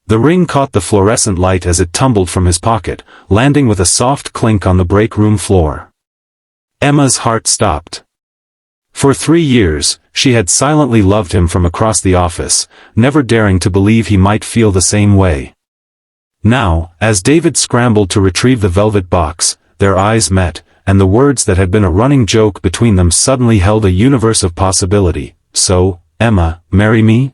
The ring caught the fluorescent light as it tumbled from his pocket, landing with a soft clink on the break room floor. Emma's heart stopped. For 3 years, she had silently loved him from across the office, never daring to believe he might feel the same way. Now, as David scrambled to retrieve the velvet box, their eyes met, and the words that had been a running joke between them suddenly held a universe of possibility. So, Emma, marry me?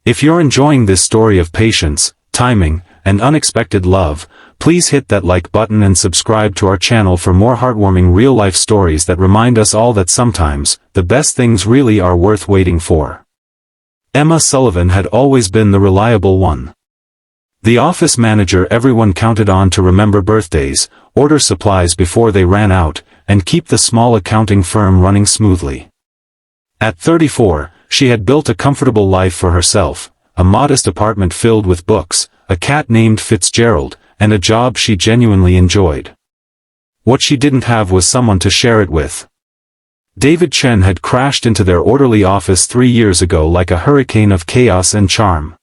If you're enjoying this story of patience, timing, and unexpected love, please hit that like button and subscribe to our channel for more heartwarming real-life stories that remind us all that sometimes, the best things really are worth waiting for. Emma Sullivan had always been the reliable one. The office manager everyone counted on to remember birthdays, order supplies before they ran out, and keep the small accounting firm running smoothly. At 34, she had built a comfortable life for herself, a modest apartment filled with books, a cat named Fitzgerald, and a job she genuinely enjoyed. What she didn't have was someone to share it with. David Chen had crashed into their orderly office 3 years ago like a hurricane of chaos and charm.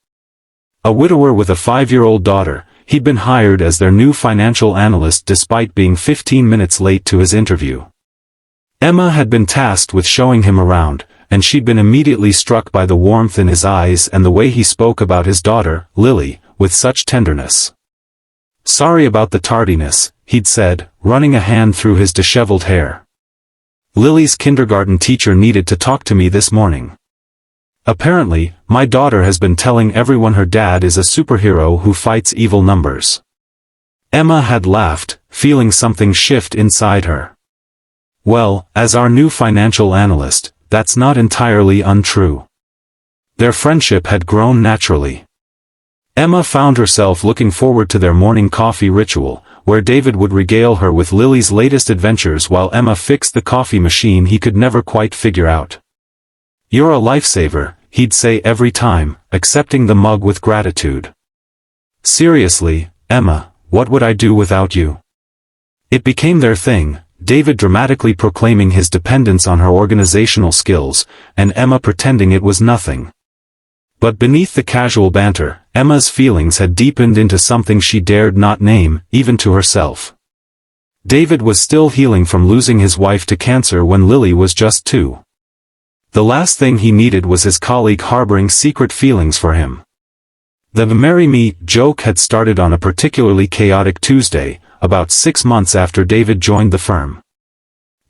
A widower with a 5-year-old daughter, he'd been hired as their new financial analyst despite being 15 minutes late to his interview. Emma had been tasked with showing him around, and she'd been immediately struck by the warmth in his eyes and the way he spoke about his daughter, Lily, with such tenderness. "Sorry about the tardiness," he'd said, running a hand through his disheveled hair. "Lily's kindergarten teacher needed to talk to me this morning. Apparently, my daughter has been telling everyone her dad is a superhero who fights evil numbers." Emma had laughed, feeling something shift inside her. "Well, as our new financial analyst, that's not entirely untrue." Their friendship had grown naturally. Emma found herself looking forward to their morning coffee ritual, where David would regale her with Lily's latest adventures while Emma fixed the coffee machine he could never quite figure out. "You're a lifesaver," he'd say every time, accepting the mug with gratitude. "Seriously, Emma, what would I do without you?" It became their thing, David dramatically proclaiming his dependence on her organizational skills, and Emma pretending it was nothing. But beneath the casual banter, Emma's feelings had deepened into something she dared not name, even to herself. David was still healing from losing his wife to cancer when Lily was just 2. The last thing he needed was his colleague harboring secret feelings for him. The "marry me" joke had started on a particularly chaotic Tuesday, about 6 months after David joined the firm.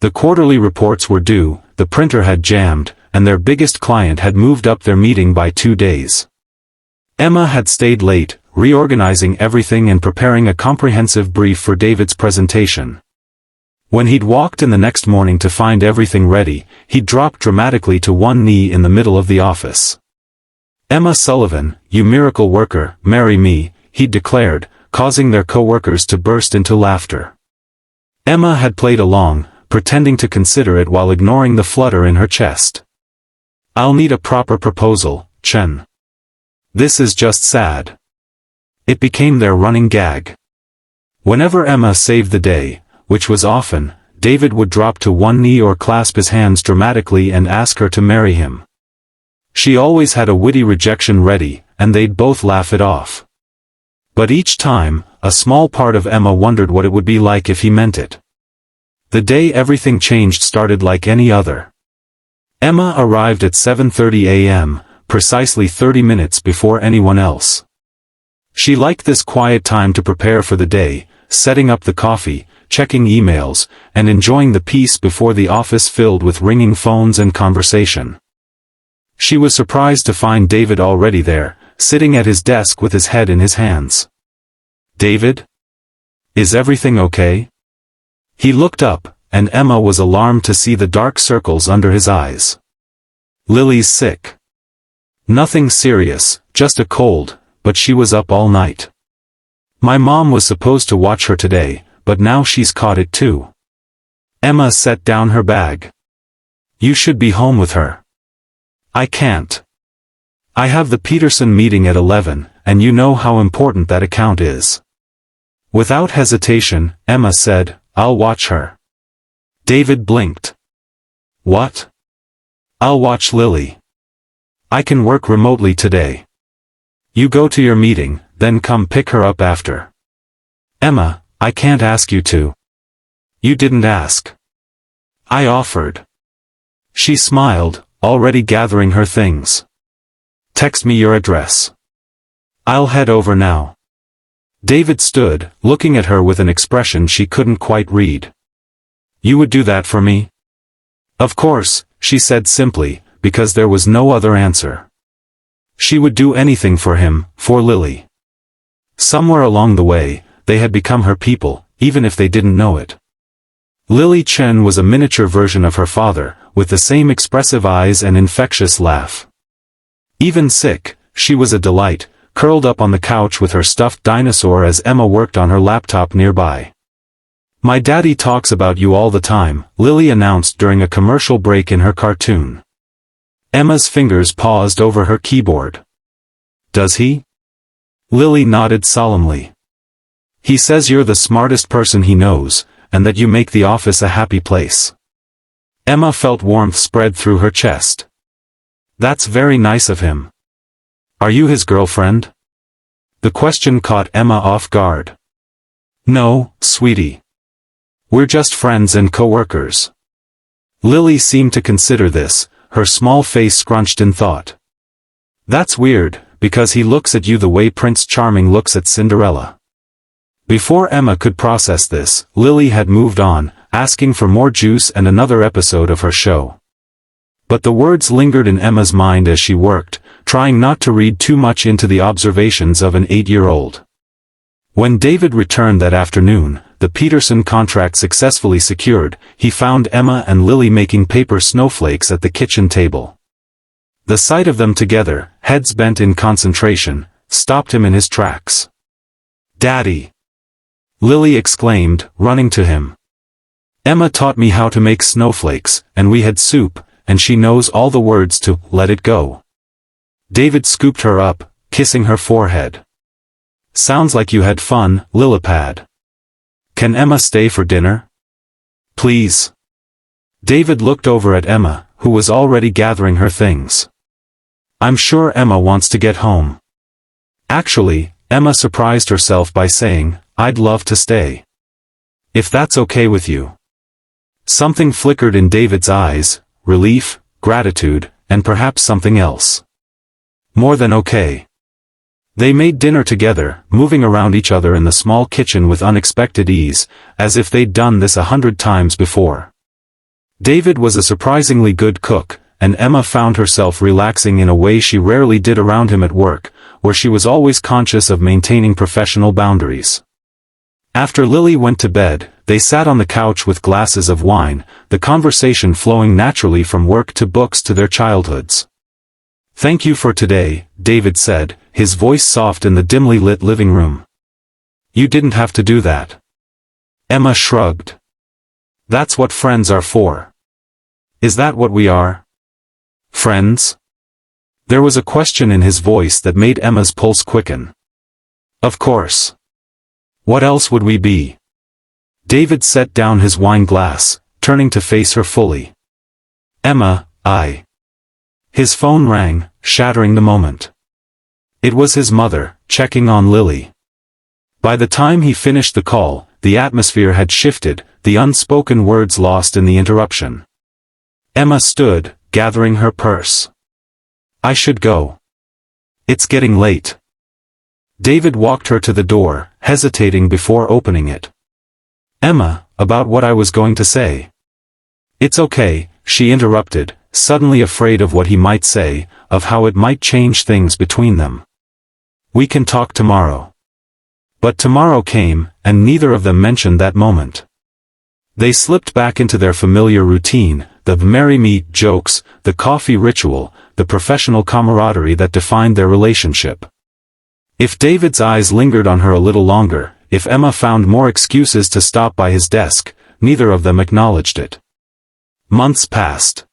The quarterly reports were due, the printer had jammed, and their biggest client had moved up their meeting by 2 days. Emma had stayed late, reorganizing everything and preparing a comprehensive brief for David's presentation. When he'd walked in the next morning to find everything ready, he dropped dramatically to one knee in the middle of the office. "Emma Sullivan, you miracle worker, marry me," he declared, causing their coworkers to burst into laughter. Emma had played along, pretending to consider it while ignoring the flutter in her chest. "I'll need a proper proposal, Chen. This is just sad." It became their running gag. Whenever Emma saved the day, which was often, David would drop to one knee or clasp his hands dramatically and ask her to marry him. She always had a witty rejection ready, and they'd both laugh it off. But each time, a small part of Emma wondered what it would be like if he meant it. The day everything changed started like any other. Emma arrived at 7:30 a.m., precisely 30 minutes before anyone else. She liked this quiet time to prepare for the day, setting up the coffee, checking emails, and enjoying the peace before the office filled with ringing phones and conversation. She was surprised to find David already there, sitting at his desk with his head in his hands. "David? Is everything okay?" He looked up, and Emma was alarmed to see the dark circles under his eyes. "Lily's sick." "Nothing serious, just a cold, but she was up all night. My mom was supposed to watch her today, but now she's caught it too." Emma set down her bag. "You should be home with her." "I can't. I have the Peterson meeting at 11, and you know how important that account is." Without hesitation, Emma said, "I'll watch her." David blinked. "What?" "I'll watch Lily. I can work remotely today." You go to your meeting, then come pick her up after. Emma, I can't ask you to. You didn't ask. I offered. She smiled, already gathering her things. Text me your address. I'll head over now. David stood, looking at her with an expression she couldn't quite read. You would do that for me? Of course, she said simply, because there was no other answer. She would do anything for him, for Lily. Somewhere along the way, they had become her people, even if they didn't know it. Lily Chen was a miniature version of her father, with the same expressive eyes and infectious laugh. Even sick, she was a delight, curled up on the couch with her stuffed dinosaur as Emma worked on her laptop nearby. My daddy talks about you all the time, Lily announced during a commercial break in her cartoon. Emma's fingers paused over her keyboard. Does he? Lily nodded solemnly. He says you're the smartest person he knows, and that you make the office a happy place. Emma felt warmth spread through her chest. That's very nice of him. Are you his girlfriend? The question caught Emma off guard. No, sweetie. We're just friends and coworkers. Lily seemed to consider this, her small face scrunched in thought. That's weird, because he looks at you the way Prince Charming looks at Cinderella. Before Emma could process this, Lily had moved on, asking for more juice and another episode of her show. But the words lingered in Emma's mind as she worked, trying not to read too much into the observations of an 8-year-old. When David returned that afternoon, the Peterson contract successfully secured, he found Emma and Lily making paper snowflakes at the kitchen table. The sight of them together, heads bent in concentration, stopped him in his tracks. Daddy! Lily exclaimed, running to him. Emma taught me how to make snowflakes, and we had soup, and she knows all the words to Let It Go. David scooped her up, kissing her forehead. Sounds like you had fun, Lillipad. Can Emma stay for dinner? Please. David looked over at Emma, who was already gathering her things. I'm sure Emma wants to get home. Actually, Emma surprised herself by saying, I'd love to stay. If that's okay with you. Something flickered in David's eyes, relief, gratitude, and perhaps something else. More than okay. They made dinner together, moving around each other in the small kitchen with unexpected ease, as if they'd done this 100 times before. David was a surprisingly good cook, and Emma found herself relaxing in a way she rarely did around him at work, where she was always conscious of maintaining professional boundaries. After Lily went to bed, they sat on the couch with glasses of wine, the conversation flowing naturally from work to books to their childhoods. Thank you for today, David said, his voice soft in the dimly lit living room. You didn't have to do that. Emma shrugged. That's what friends are for. Is that what we are? Friends? There was a question in his voice that made Emma's pulse quicken. Of course. What else would we be? David set down his wine glass, turning to face her fully. Emma, His phone rang, shattering the moment. It was his mother, checking on Lily. By the time he finished the call, the atmosphere had shifted, the unspoken words lost in the interruption. Emma stood, gathering her purse. I should go. It's getting late. David walked her to the door, hesitating before opening it. Emma, about what I was going to say. It's okay, she interrupted, suddenly afraid of what he might say, of how it might change things between them. We can talk tomorrow. But tomorrow came, and neither of them mentioned that moment. They slipped back into their familiar routine, the merry meet jokes, the coffee ritual, the professional camaraderie that defined their relationship. If David's eyes lingered on her a little longer, if Emma found more excuses to stop by his desk, neither of them acknowledged it. Months passed.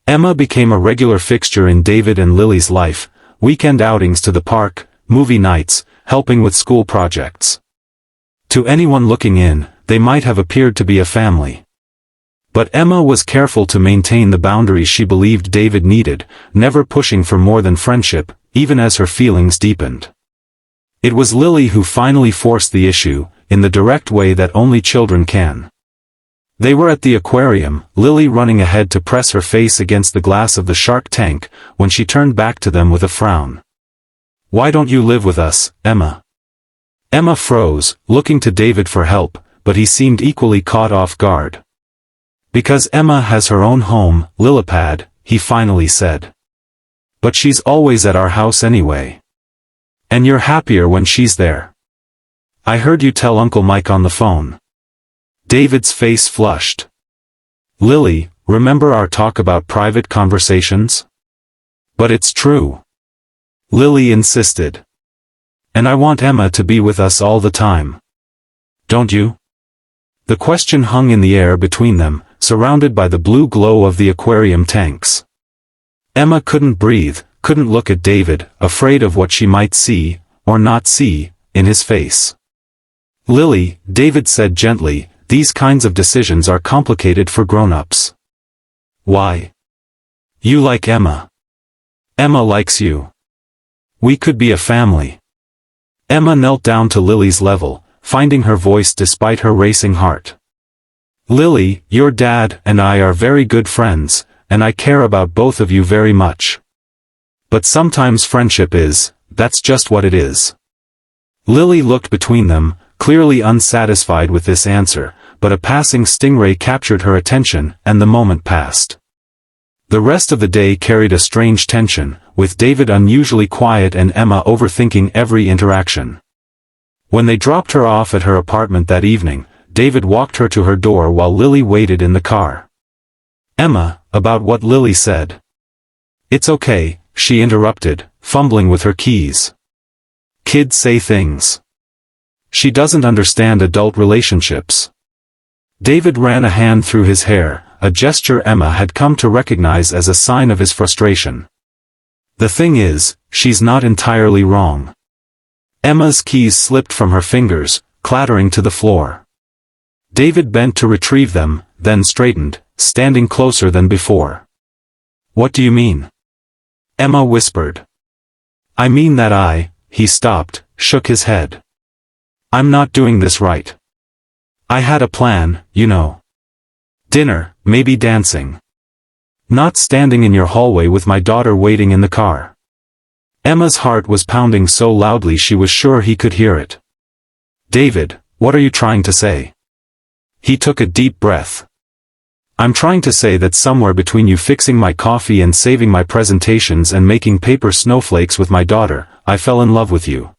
Emma became a regular fixture in David and Lily's life, weekend outings to the park, movie nights, helping with school projects. To anyone looking in, they might have appeared to be a family. But Emma was careful to maintain the boundaries she believed David needed, never pushing for more than friendship, even as her feelings deepened. It was Lily who finally forced the issue, in the direct way that only children can. They were at the aquarium, Lily running ahead to press her face against the glass of the shark tank, when she turned back to them with a frown. "Why don't you live with us, Emma?" Emma froze, looking to David for help, but he seemed equally caught off guard. "Because Emma has her own home, Lillipad," he finally said. "But she's always at our house anyway. And you're happier when she's there. I heard you tell Uncle Mike on the phone." David's face flushed. "Lily, remember our talk about private conversations? But it's true." Lily insisted. "And I want Emma to be with us all the time. Don't you?" The question hung in the air between them, surrounded by the blue glow of the aquarium tanks. Emma couldn't breathe, couldn't look at David, afraid of what she might see, or not see, in his face. "Lily," David said gently, "these kinds of decisions are complicated for grown-ups." "Why? You like Emma. Emma likes you. We could be a family." Emma knelt down to Lily's level, finding her voice despite her racing heart. "Lily, your dad and I are very good friends, and I care about both of you very much. But sometimes friendship that's just what it is." Lily looked between them, clearly unsatisfied with this answer, but a passing stingray captured her attention, and the moment passed. The rest of the day carried a strange tension, with David unusually quiet and Emma overthinking every interaction. When they dropped her off at her apartment that evening, David walked her to her door while Lily waited in the car. "Emma, about what Lily said." "It's okay," she interrupted, fumbling with her keys. "Kids say things. She doesn't understand adult relationships." David ran a hand through his hair, a gesture Emma had come to recognize as a sign of his frustration. "The thing is, she's not entirely wrong." Emma's keys slipped from her fingers, clattering to the floor. David bent to retrieve them, then straightened, standing closer than before. "What do you mean?" Emma whispered. "I mean that he stopped, shook his head. "I'm not doing this right. I had a plan, you know. Dinner, maybe dancing. Not standing in your hallway with my daughter waiting in the car." Emma's heart was pounding so loudly she was sure he could hear it. "David, what are you trying to say?" He took a deep breath. "I'm trying to say that somewhere between you fixing my coffee and saving my presentations and making paper snowflakes with my daughter, I fell in love with you.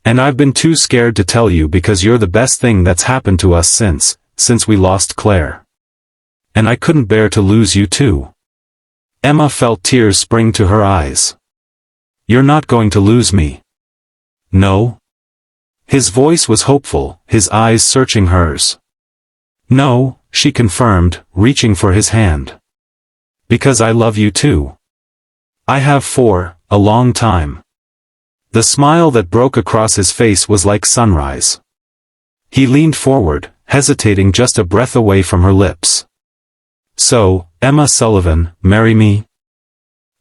And I've been too scared to tell you because you're the best thing that's happened to us since we lost Claire. And I couldn't bear to lose you too." Emma felt tears spring to her eyes. "You're not going to lose me. No?" His voice was hopeful, his eyes searching hers. "No," she confirmed, reaching for his hand. "Because I love you too. I have for a long time." The smile that broke across his face was like sunrise. He leaned forward, hesitating just a breath away from her lips. "So, Emma Sullivan, marry me?"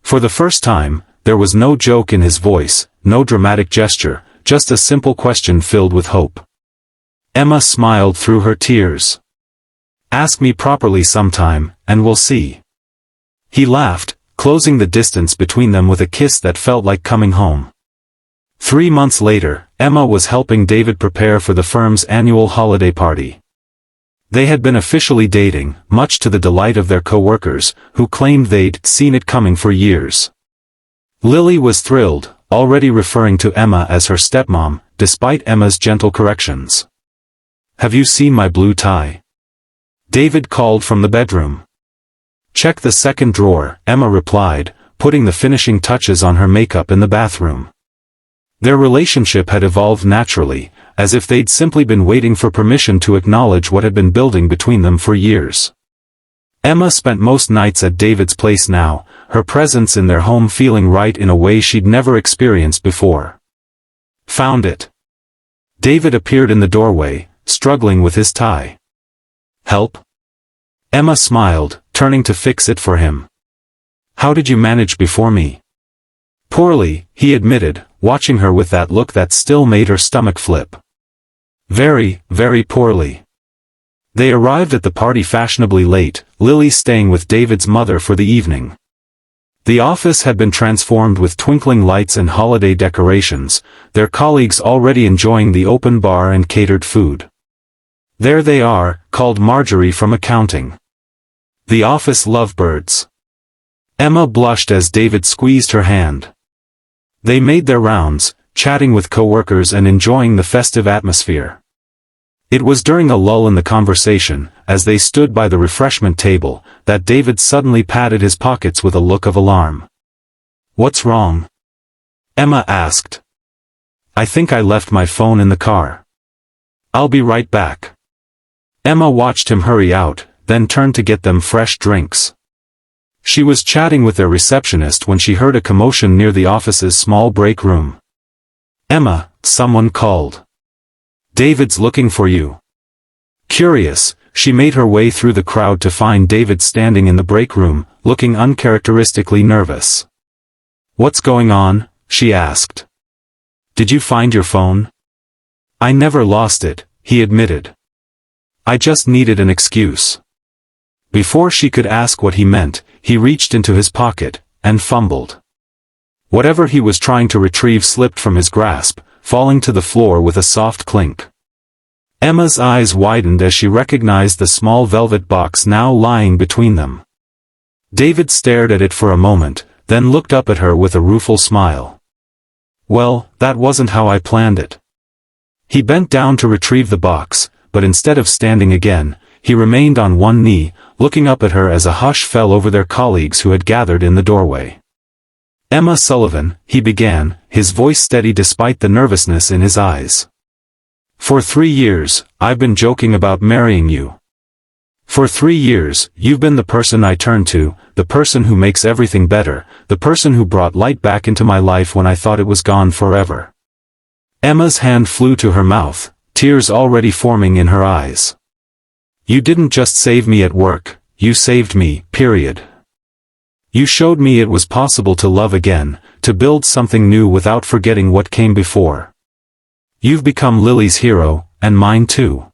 For the first time, there was no joke in his voice, no dramatic gesture, just a simple question filled with hope. Emma smiled through her tears. "Ask me properly sometime, and we'll see." He laughed, closing the distance between them with a kiss that felt like coming home. 3 months later, Emma was helping David prepare for the firm's annual holiday party. They had been officially dating, much to the delight of their coworkers, who claimed they'd seen it coming for years. Lily was thrilled, already referring to Emma as her stepmom, despite Emma's gentle corrections. "Have you seen my blue tie?" David called from the bedroom. "Check the second drawer," Emma replied, putting the finishing touches on her makeup in the bathroom. Their relationship had evolved naturally, as if they'd simply been waiting for permission to acknowledge what had been building between them for years. Emma spent most nights at David's place now, her presence in their home feeling right in a way she'd never experienced before. "Found it." David appeared in the doorway, struggling with his tie. "Help?" Emma smiled, turning to fix it for him. How did you manage before me? Poorly, he admitted, watching her with that look that still made her stomach flip. Very, very poorly. They arrived at the party fashionably late, Lily staying with David's mother for the evening. The office had been transformed with twinkling lights and holiday decorations, their colleagues already enjoying the open bar and catered food. There they are, called Marjorie from accounting. The office lovebirds. Emma blushed as David squeezed her hand. They made their rounds, chatting with coworkers and enjoying the festive atmosphere. It was during a lull in the conversation, as they stood by the refreshment table, that David suddenly patted his pockets with a look of alarm. What's wrong? Emma asked. I think I left my phone in the car. I'll be right back. Emma watched him hurry out, then turned to get them fresh drinks. She was chatting with their receptionist when she heard a commotion near the office's small break room. Emma, someone called. David's looking for you. Curious, she made her way through the crowd to find David standing in the break room, looking uncharacteristically nervous. What's going on? She asked. Did you find your phone? I never lost it, he admitted. I just needed an excuse. Before she could ask what he meant, he reached into his pocket, and fumbled. Whatever he was trying to retrieve slipped from his grasp, falling to the floor with a soft clink. Emma's eyes widened as she recognized the small velvet box now lying between them. David stared at it for a moment, then looked up at her with a rueful smile. Well, that wasn't how I planned it. He bent down to retrieve the box, but instead of standing again, he remained on one knee, looking up at her as a hush fell over their colleagues who had gathered in the doorway. Emma Sullivan, he began, his voice steady despite the nervousness in his eyes. For 3 years, I've been joking about marrying you. For 3 years, you've been the person I turn to, the person who makes everything better, the person who brought light back into my life when I thought it was gone forever. Emma's hand flew to her mouth, tears already forming in her eyes. You didn't just save me at work, you saved me, period. You showed me it was possible to love again, to build something new without forgetting what came before. You've become Lily's hero, and mine too.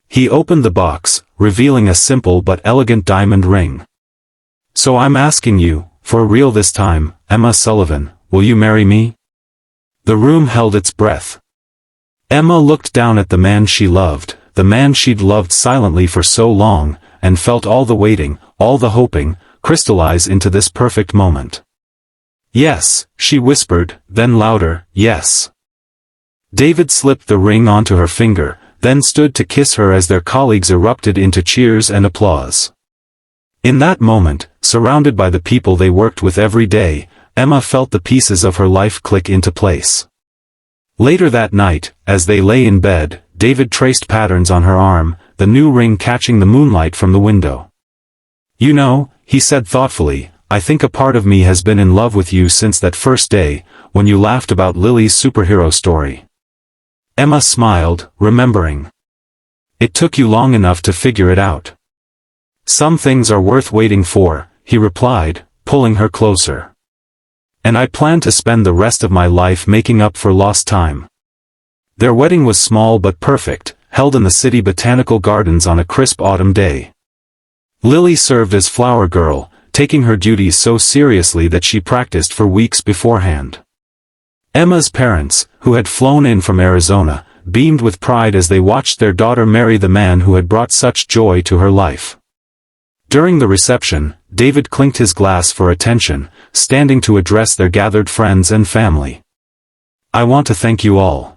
He opened the box, revealing a simple but elegant diamond ring. So I'm asking you, for real this time, Emma Sullivan, will you marry me? The room held its breath. Emma looked down at the man she loved, the man she'd loved silently for so long, and felt all the waiting, all the hoping, crystallize into this perfect moment. Yes, she whispered, then louder, yes. David slipped the ring onto her finger, then stood to kiss her as their colleagues erupted into cheers and applause. In that moment, surrounded by the people they worked with every day, Emma felt the pieces of her life click into place. Later that night, as they lay in bed, David traced patterns on her arm, the new ring catching the moonlight from the window. You know, he said thoughtfully, I think a part of me has been in love with you since that first day, when you laughed about Lily's superhero story. Emma smiled, remembering. It took you long enough to figure it out. Some things are worth waiting for, he replied, pulling her closer. And I plan to spend the rest of my life making up for lost time. Their wedding was small but perfect, held in the city botanical gardens on a crisp autumn day. Lily served as flower girl, taking her duties so seriously that she practiced for weeks beforehand. Emma's parents, who had flown in from Arizona, beamed with pride as they watched their daughter marry the man who had brought such joy to her life. During the reception, David clinked his glass for attention, standing to address their gathered friends and family. I want to thank you all.